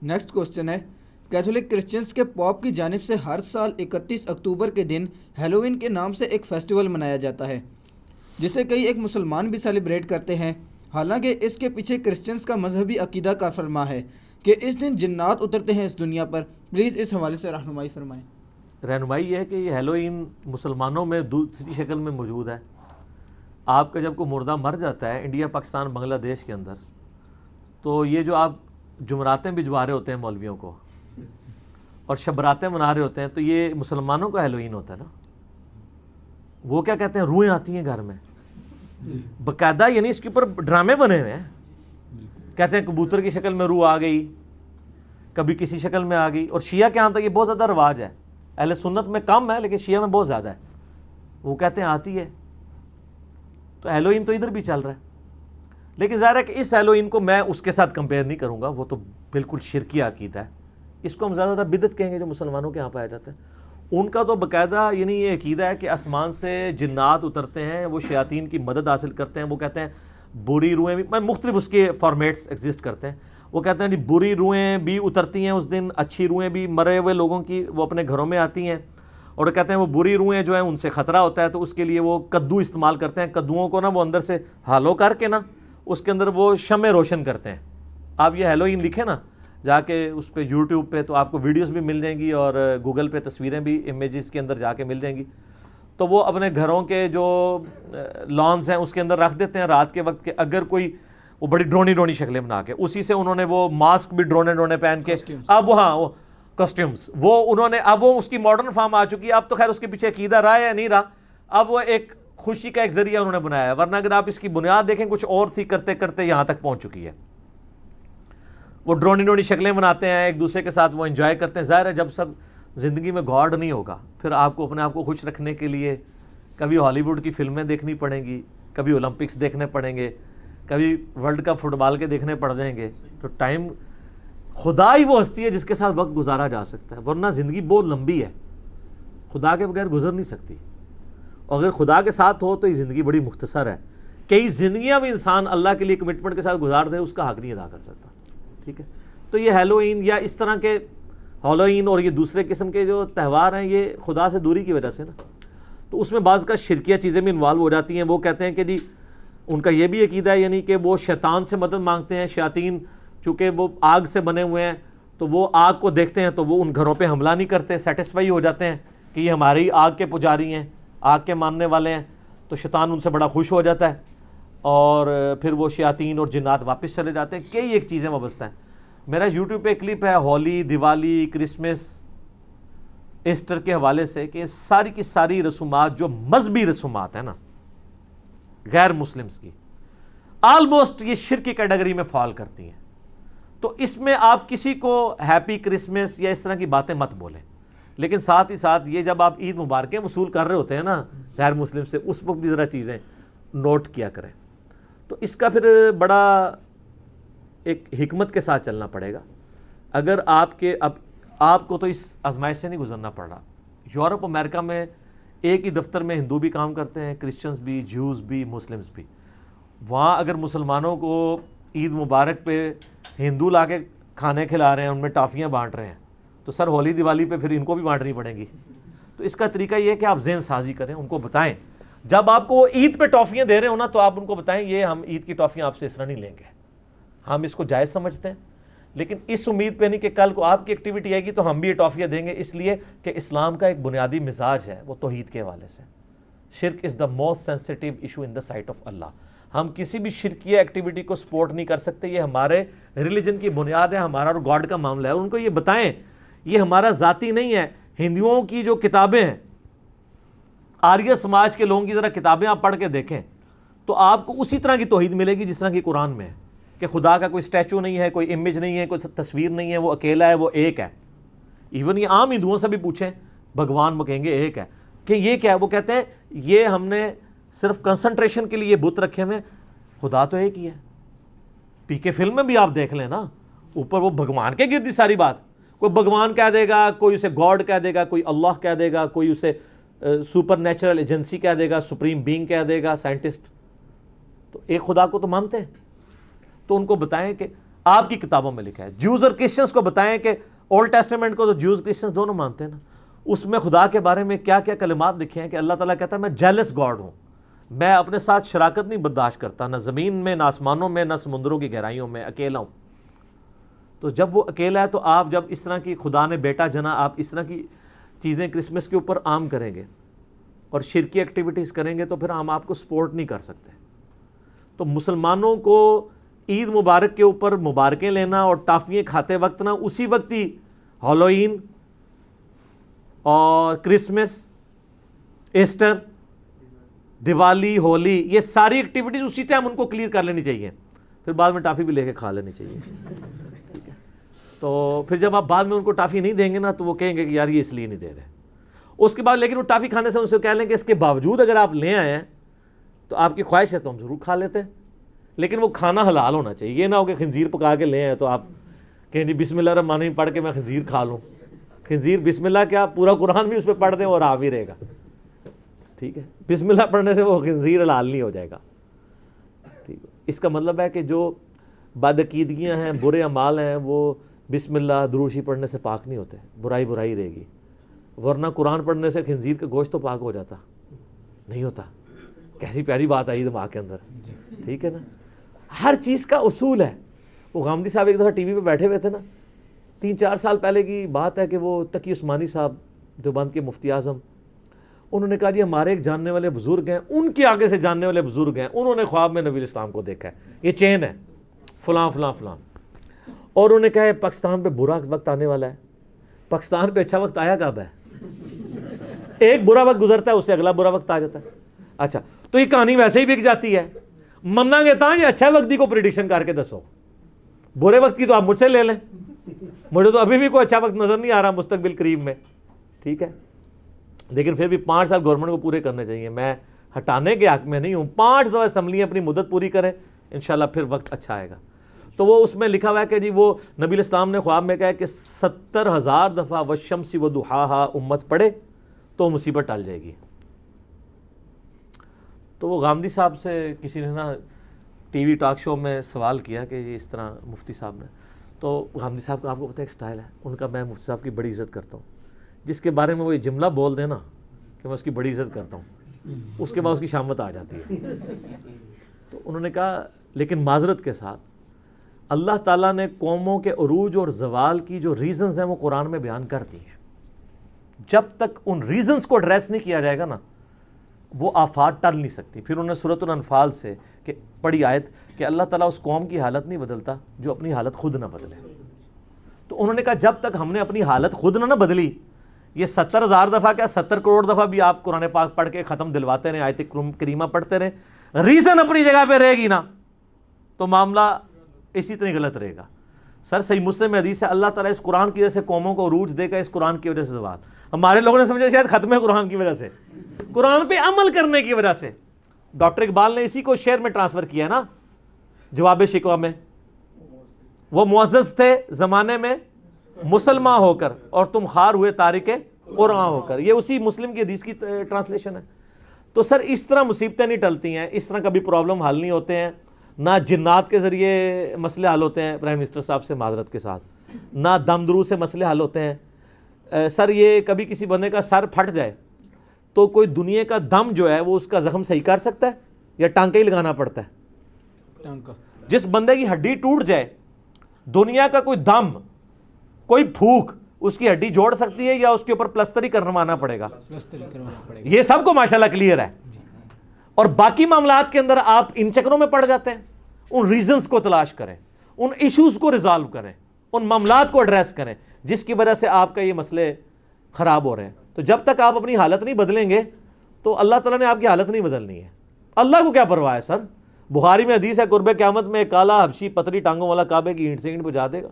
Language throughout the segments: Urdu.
نیکسٹ کوشچن ہے، کیتھولک کرسچنس کے پاپ کی جانب سے ہر سال 31 اکتوبر کے دن ہیلووین کے نام سے ایک فیسٹیول منایا جاتا ہے جسے کئی ایک مسلمان بھی سیلیبریٹ کرتے ہیں، حالانکہ اس کے پیچھے کرسچنس کا مذہبی عقیدہ کار فرما ہے کہ اس دن جنات اترتے ہیں اس دنیا پر۔ پلیز اس حوالے سے رہنمائی فرمائیں۔ رہنمائی یہ ہے کہ یہ ہیلوئین مسلمانوں میں دوسری شکل میں موجود ہے۔ آپ کا جب کوئی مردہ مر جاتا ہے انڈیا، پاکستان، بنگلہ دیش کے اندر، تو یہ جو آپ جمعراتیں بھجوا رہے ہوتے ہیں مولویوں کو اور شبراتیں منا رہے ہوتے ہیں، تو یہ مسلمانوں کا ہیلوئین ہوتا ہے نا۔ وہ کیا کہتے ہیں، روحیں آتی ہیں گھر میں باقاعدہ، یعنی اس کے اوپر ڈرامے بنے ہوئے ہیں۔ کہتے ہیں کبوتر کی شکل میں روح آ گئی، کبھی کسی شکل میں آ گئی۔ اور شیعہ کے ہاں تک یہ بہت زیادہ رواج ہے، اہل سنت میں کم ہے لیکن شیعہ میں بہت زیادہ ہے۔ وہ کہتے ہیں آتی ہے، تو ہیلوئین تو ادھر بھی چل رہا ہے۔ لیکن ظاہر ہے کہ اس ہیلوئین کو میں اس کے ساتھ کمپیئر نہیں کروں گا، وہ تو بالکل شرکی عقیدہ ہے۔ اس کو ہم زیادہ بدعت کہیں گے جو مسلمانوں کے ہاں پایا جاتا ہے۔ ان کا تو باقاعدہ یعنی یہ عقیدہ ہے کہ آسمان سے جنات اترتے ہیں، وہ شیاطین کی مدد حاصل کرتے ہیں۔ وہ کہتے ہیں بری روحیں بھی، مختلف اس کے فارمیٹس ایگزسٹ کرتے ہیں۔ وہ کہتے ہیں کہ بری روحیں بھی اترتی ہیں اس دن، اچھی روحیں بھی، مرے ہوئے لوگوں کی وہ اپنے گھروں میں آتی ہیں۔ اور کہتے ہیں وہ بری روحیں جو ہیں ان سے خطرہ ہوتا ہے، تو اس کے لیے وہ کدو استعمال کرتے ہیں۔ کدوؤں کو نا وہ اندر سے ہالو کر کے نا اس کے اندر وہ شمع روشن کرتے ہیں۔ آپ یہ ہیلوئین لکھیں نا جا کے اس پہ یوٹیوب پہ، تو آپ کو ویڈیوز بھی مل جائیں گی اور گوگل پہ تصویریں بھی امیجز کے اندر جا کے مل جائیں گی۔ تو وہ اپنے گھروں کے جو لانز ہیں اس کے اندر رکھ دیتے ہیں رات کے وقت، کہ اگر کوئی وہ بڑی ڈرونی ڈرونی شکلیں بنا کے، اسی سے انہوں نے وہ ماسک بھی ڈرونے ڈرونے پہن کے، اب ہاں وہ کسٹیومز وہ انہوں نے، اب وہ اس کی ماڈرن فارم آ چکی ہے۔ اب تو خیر اس کے پیچھے عقیدہ رہا ہے یا نہیں رہا، اب وہ ایک خوشی کا ایک ذریعہ انہوں نے بنایا ہے، ورنہ اگر آپ اس کی بنیاد دیکھیں کچھ اور تھی، کرتے کرتے یہاں تک پہنچ چکی ہے۔ وہ ڈرونی ڈرونی شکلیں بناتے ہیں ایک دوسرے کے ساتھ، وہ انجوائے کرتے ہیں۔ ظاہر ہے جب سب زندگی میں گاڈ نہیں ہوگا، پھر آپ کو اپنے آپ کو خوش رکھنے کے لیے کبھی ہالی ووڈ کی فلمیں دیکھنی پڑیں گی، کبھی اولمپکس دیکھنے پڑیں گے، کبھی ورلڈ کپ فٹ بال کے دیکھنے پڑ جائیں گے۔ تو ٹائم خدا ہی وہ ہستی ہے جس کے ساتھ وقت گزارا جا سکتا ہے، ورنہ زندگی بہت لمبی ہے، خدا کے بغیر گزر نہیں سکتی۔ اور اگر خدا کے ساتھ ہو تو یہ زندگی بڑی مختصر ہے۔ کئی زندگیاں بھی انسان اللہ کے لیے کمٹمنٹ کے ساتھ گزار دے، اس کا حق نہیں ادا کر سکتا۔ ٹھیک ہے، تو یہ ہیلوئین یا اس طرح کے ہالوئین اور یہ دوسرے قسم کے جو تہوار ہیں، یہ خدا سے دوری کی وجہ سے نا، تو اس میں بعض کا شرکیہ چیزیں بھی انوالو ہو جاتی ہیں۔ وہ کہتے ہیں کہ جی ان کا یہ بھی عقیدہ ہے، یعنی کہ وہ شیطان سے مدد مانگتے ہیں۔ شیاطین چونکہ وہ آگ سے بنے ہوئے ہیں، تو وہ آگ کو دیکھتے ہیں تو وہ ان گھروں پہ حملہ نہیں کرتے، سیٹسفائی ہو جاتے ہیں کہ یہ ہماری آگ کے پجاری ہیں، آگ کے ماننے والے ہیں، تو شیطان ان سے بڑا خوش ہو جاتا ہے، اور پھر وہ شیاطین اور جنات واپس چلے جاتے ہیں۔ کئی ایک چیزیں وابستہ ہیں۔ میرا یوٹیوب پہ کلپ ہے ہولی، دیوالی، کرسمس، ایسٹر کے حوالے سے، کہ ساری کی ساری رسومات جو مذہبی رسومات ہیں نا غیر مسلمز کی، آلموسٹ یہ شرک کی کیٹیگری میں فال کرتی ہیں۔ تو اس میں آپ کسی کو ہیپی کرسمس یا اس طرح کی باتیں مت بولیں، لیکن ساتھ ہی ساتھ یہ جب آپ عید مبارکیں وصول کر رہے ہوتے ہیں نا غیر مسلم سے، اس وقت بھی ذرا چیزیں نوٹ کیا کریں۔ تو اس کا پھر بڑا ایک حکمت کے ساتھ چلنا پڑے گا۔ اگر آپ کو تو اس آزمائش سے نہیں گزرنا پڑ رہا۔ یورپ امریکہ میں ایک ہی دفتر میں ہندو بھی کام کرتے ہیں، کرسچنز بھی، جیوز بھی، مسلمز بھی۔ وہاں اگر مسلمانوں کو عید مبارک پہ ہندو لا کے کھانے کھلا رہے ہیں، ان میں ٹافیاں بانٹ رہے ہیں، تو سر ہولی دیوالی پہ پھر ان کو بھی بانٹنی پڑیں گی۔ تو اس کا طریقہ یہ ہے کہ آپ ذہن سازی کریں، ان کو بتائیں، جب آپ کو عید پہ ٹافیاں دے رہے ہو نا، تو آپ ان کو بتائیں یہ ہم عید کی ٹافیاں آپ سے اس طرح نہیں لیں گے، ہم اس کو جائز سمجھتے ہیں، لیکن اس امید پہ نہیں کہ کل کو آپ کی ایکٹیویٹی آئے گی تو ہم بھی یہ ٹافیاں دیں گے، اس لیے کہ اسلام کا ایک بنیادی مزاج ہے وہ توحید کے حوالے سے۔ شرک is the most sensitive issue in the sight of Allah. ہم کسی بھی شرکیہ ایکٹیویٹی کو سپورٹ نہیں کر سکتے، یہ ہمارے ریلیجن کی بنیاد ہے، ہمارا اور گاڈ کا معاملہ ہے۔ ان کو یہ بتائیں یہ ہمارا ذاتی نہیں ہے۔ ہندوؤں کی جو کتابیں ہیں، آریہ سماج کے لوگوں کی ذرا کتابیں آپ پڑھ کے دیکھیں تو آپ کو اسی طرح کی توحید ملے گی جس طرح کی قرآن میں ہے، کہ خدا کا کوئی اسٹیچو نہیں ہے، کوئی امیج نہیں ہے، کوئی تصویر نہیں ہے، وہ اکیلا ہے، وہ ایک ہے۔ ایون یہ عام ہندوؤں سے بھی پوچھیں، بھگوان وہ کہیں گے ایک ہے، کہ یہ کیا ہے؟ وہ کہتے ہیں یہ ہم نے صرف کنسنٹریشن کے لیے بت رکھے ہوئے، خدا تو ایک ہی ہے۔ پی کے فلم میں بھی آپ دیکھ لیں نا، اوپر وہ بھگوان کے گرد ساری بات، کوئی بھگوان کہہ دے گا، کوئی اسے گاڈ کہہ دے گا، کوئی اللہ کہہ دے گا، کوئی اسے سپر نیچرل ایجنسی کہہ دے گا، سپریم بینگ کہہ دے گا، سائنٹسٹ۔ تو ایک خدا کو تو مانتے ہیں۔ تو ان کو بتائیں کہ آپ کی کتابوں میں لکھا ہے. جوز اور کرسچنس کو بتائیں کہ اولڈ ٹیسٹمنٹ کو تو جوز کرسچنس دونوں مانتے ہیں نا, اس میں خدا کے بارے میں کیا کیا کلمات لکھے ہیں کہ اللہ تعالیٰ کہتا ہے میں جیلس گاڈ ہوں, میں اپنے ساتھ شراکت نہیں برداشت کرتا, نہ زمین میں نہ آسمانوں میں نہ سمندروں کی گہرائیوں میں, اکیلا ہوں. تو جب وہ اکیلا ہے تو آپ جب اس طرح کی خدا نے بیٹا جنا, آپ اس طرح کی چیزیں کرسمس کے اوپر عام کریں گے اور شرکی ایکٹیویٹیز کریں گے تو پھر ہم آپ کو سپورٹ نہیں کر سکتے. تو مسلمانوں کو عید مبارک کے اوپر مبارکیں لینا اور ٹافیاں کھاتے وقت نا اسی وقت ہی ہالوئین اور کرسمس, ایسٹر, دیوالی, ہولی, یہ ساری ایکٹیویٹیز اسی ٹائم ان کو کلیئر کر لینی چاہیے, پھر بعد میں ٹافی بھی لے کے کھا لینی چاہیے. تو پھر جب آپ بعد میں ان کو ٹافی نہیں دیں گے نا تو وہ کہیں گے کہ یار یہ اس لیے نہیں دے رہے. اس کے بعد لیکن وہ ٹافی کھانے سے ان سے کہہ لیں کہ اس کے باوجود اگر آپ لے آئے ہیں تو آپ کی خواہش ہے تو ہم ضرور کھا لیتے ہیں, لیکن وہ کھانا حلال ہونا چاہیے. یہ نہ ہو کہ خنزیر پکا کے لے آئے تو آپ کہیں جی بسم اللہ الرحمن الرحیم پڑھ کے میں خنزیر کھا لوں. خنزیر بسم اللہ کیا پورا قرآن بھی اس پہ پڑھ دیں اور آ بھی رہے گا. ٹھیک ہے, بسم اللہ پڑھنے سے وہ خنزیر حلال نہیں ہو جائے گا. ٹھیک ہے, اس کا مطلب ہے کہ جو بدعقیدگیاں ہیں, برے اعمال ہیں, وہ بسم اللہ دروشی پڑھنے سے پاک نہیں ہوتے, برائی برائی رہے گی. ورنہ قرآن پڑھنے سے خنزیر کا گوشت تو پاک ہو جاتا نہیں ہوتا. کیسی پیاری بات آئی دماغ کے اندر. ٹھیک ہے نا, ہر چیز کا اصول ہے. وہ غامدی صاحب ایک دفعہ ٹی وی پہ بیٹھے ہوئے تھے نا, 3-4 سال پہلے کی بات ہے کہ وہ تقی عثمانی صاحب دیوبند کے مفتی اعظم, انہوں نے کہا جی ہمارے ایک جاننے والے بزرگ ہیں, ان کے آگے سے جاننے والے بزرگ ہیں, انہوں نے خواب میں نبی اسلام کو دیکھا ہے, یہ چین ہے فلاں فلاں فلاں. اور انہوں نے کہا ہے پاکستان پہ برا وقت آنے والا ہے. پاکستان پہ اچھا وقت آیا کب ہے؟ ایک برا وقت گزرتا ہے اس سے اگلا برا وقت آ جاتا ہے. اچھا تو یہ کہانی ویسے ہی بک جاتی ہے, مننا گے تاں یہ اچھا وقت دی کو پریڈکشن کر کے دسو, برے وقت کی تو آپ مجھ سے لے لیں, مجھے تو ابھی بھی کوئی اچھا وقت نظر نہیں آ رہا مستقبل قریب میں. ٹھیک ہے, لیکن پھر بھی 5 سال گورنمنٹ کو پورے کرنے چاہیے. میں ہٹانے کے حق میں نہیں ہوں, 5 دفعہ اسمبلیاں اپنی مدت پوری کریں, انشاءاللہ پھر وقت اچھا آئے گا. تو وہ اس میں لکھا ہوا ہے کہ جی وہ نبی الاسلام نے خواب میں کہا کہ 70,000 دفعہ والشمس وضحاہا امت پڑھے تو مصیبت ٹل جائے گی. تو وہ غامدی صاحب سے کسی نے نا ٹی وی ٹاک شو میں سوال کیا کہ یہ اس طرح مفتی صاحب نے, تو غامدی صاحب کا آپ کو پتہ ہے ایک سٹائل ہے ان کا, میں مفتی صاحب کی بڑی عزت کرتا ہوں, جس کے بارے میں وہ یہ جملہ بول دیں نا کہ میں اس کی بڑی عزت کرتا ہوں, اس کے بعد اس کی شامت آ جاتی ہے. تو انہوں نے کہا لیکن معذرت کے ساتھ اللہ تعالیٰ نے قوموں کے عروج اور زوال کی جو ریزنز ہیں وہ قرآن میں بیان کر دی ہیں. جب تک ان ریزنز کو ایڈریس نہیں کیا جائے گا نا وہ آفات ٹل نہیں سکتی. پھر انہوں نے سورۃ الانفال سے کہ پڑھی آیت کہ اللہ تعالیٰ اس قوم کی حالت نہیں بدلتا جو اپنی حالت خود نہ بدلے. تو انہوں نے کہا جب تک ہم نے اپنی حالت خود نہ بدلی, یہ 70,000 دفعہ کیا 70 کروڑ دفعہ بھی آپ قرآن پاک پڑھ کے ختم دلواتے رہیں, آیت کریمہ پڑھتے رہیں, ریزن اپنی جگہ پہ رہے گی نا تو معاملہ اسی طرح غلط رہے گا. سر صحیح مسلم میں حدیث ہے اللہ تعالیٰ اس قرآن کی وجہ سے قوموں کو عروج دے گا, اس قرآن کی وجہ سے زوال. ہمارے لوگوں نے سمجھا شاید ختم ہے قرآن کی وجہ سے, قرآن پہ عمل کرنے کی وجہ سے. ڈاکٹر اقبال نے اسی کو شعر میں ٹرانسفر کیا نا جواب شکوہ میں, وہ معزز تھے زمانے میں مسلمان ہو کر اور تم خار ہوئے تارک قرآن ہو کر. یہ اسی مسلم کی حدیث کی ٹرانسلیشن ہے. تو سر اس طرح مصیبتیں نہیں ٹلتی ہیں, اس طرح کبھی پرابلم حل نہیں ہوتے ہیں, نہ جنات کے ذریعے مسئلے حل ہوتے ہیں پرائم منسٹر صاحب سے معذرت کے ساتھ, نہ دم درو سے مسئلے حل ہوتے ہیں. سر یہ کبھی کسی بندے کا سر پھٹ جائے تو کوئی دنیا کا دم جو ہے وہ اس کا زخم صحیح کر سکتا ہے یا ٹانکا ہی لگانا پڑتا ہے؟ ٹانکا. جس بندے کی ہڈی ٹوٹ جائے دنیا کا کوئی دم کوئی پھوک اس کی ہڈی جوڑ سکتی ہے یا اس کے اوپر پلستر ہی کروانا پڑے گا؟ یہ سب کو ماشاءاللہ کلیئر ہے. اور باقی معاملات کے اندر آپ ان چکروں میں پڑ جاتے ہیں. ان ریزنز کو تلاش کریں, ان ایشوز کو ریزالو کریں, ان معاملات کو ایڈریس کریں جس کی وجہ سے آپ کا یہ مسئلے خراب ہو رہے ہیں. تو جب تک آپ اپنی حالت نہیں بدلیں گے تو اللہ تعالیٰ نے آپ کی حالت نہیں بدلنی ہے. اللہ کو کیا پرواہ ہے سر؟ بخاری میں حدیث ہے قرب قیامت میں کالا حبشی پتری ٹانگوں والا کعبے کی اینٹ سے اینٹ بجا دے گا.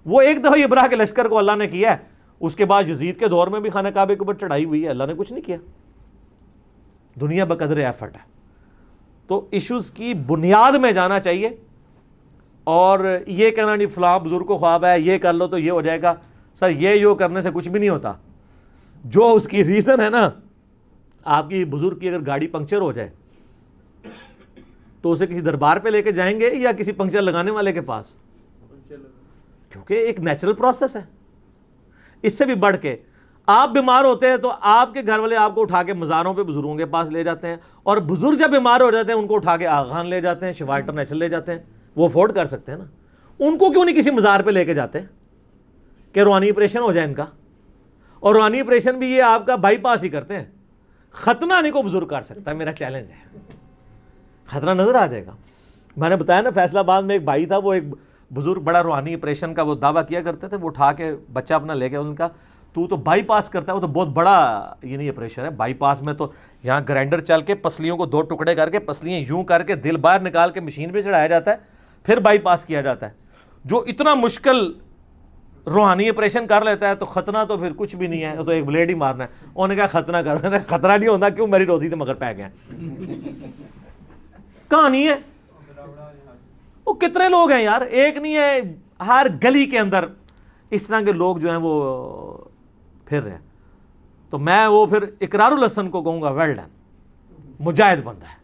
وہ ایک دفعہ ابراہ کے لشکر کو اللہ نے کیا ہے, اس کے بعد یزید کے دور میں بھی خانہ کعبے کے اوپر چڑھائی ہوئی ہے, اللہ نے کچھ نہیں کیا. دنیا بقدر ایفرٹ ہے. تو ایشوز کی بنیاد میں جانا چاہیے, اور یہ کہنا نہیں فلاں بزرگ کو خواب ہے یہ کر لو تو یہ ہو جائے گا. سر یہ کرنے سے کچھ بھی نہیں ہوتا. جو اس کی ریزن ہے نا, آپ کی بزرگ کی اگر گاڑی پنکچر ہو جائے تو اسے کسی دربار پہ لے کے جائیں گے یا کسی پنکچر لگانے والے کے پاس؟ کیونکہ ایک نیچرل پروسیس ہے. اس سے بھی بڑھ کے آپ بیمار ہوتے ہیں تو آپ کے گھر والے آپ کو اٹھا کے مزاروں پہ بزرگوں کے پاس لے جاتے ہیں, اور بزرگ جب بیمار ہو جاتے ہیں ان کو اٹھا کے آغا خان لے جاتے ہیں, شفا انٹرنیشنل لے جاتے ہیں. وہ افورڈ کر سکتے ہیں نا. ان کو کیوں نہیں کسی مزار پہ لے کے جاتے کہ روحانی آپریشن ہو جائے ان کا؟ اور روحانی آپریشن بھی یہ آپ کا بائی پاس ہی کرتے ہیں. ختنہ نہیں کو بزرگ کر سکتا, میرا چیلنج ہے. ختنہ نظر آ جائے گا. میں نے بتایا نا فیصل آباد میں ایک بھائی تھا, وہ ایک بزرگ بڑا روحانی آپریشن کا وہ دعویٰ کیا کرتے تھے. وہ اٹھا کے بچہ اپنا لے گیا, ان کا تو بائی پاس کرتا ہے, وہ تو بہت بڑا یہ نہیں آپریشن ہے. بائی پاس میں تو یہاں گرائنڈر چل کے پسلیوں کو 2 ٹکڑے کر کے پسلیاں یوں کر کے دل باہر نکال کے مشین پہ چڑھایا جاتا ہے, پھر بائی پاس کیا جاتا ہے. جو اتنا مشکل روحانی آپریشن کر لیتا ہے تو ختنہ تو پھر کچھ بھی نہیں ہے, تو ایک بلیڈ ہی مارنا ہے. انہوں نے کہا ختنہ کر رہے ہیں. خطرہ نہیں ہوتا, کیوں میری روزی تو مگر پہ گیا. کہانی ہے. وہ کتنے لوگ ہیں یار, ایک نہیں ہے, ہر گلی کے اندر اس طرح کے لوگ جو ہیں وہ پھر رہے ہیں. تو میں وہ پھر اقرار الحسن کو کہوں گا ویل ڈن, مجاہد بندہ ہے.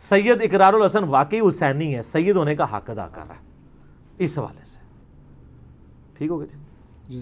سید اقرار الحسن واقعی حسینی ہے, سید ہونے کا حق ادا کر رہا ہے اس حوالے سے. ٹھیک ہو گیا جی.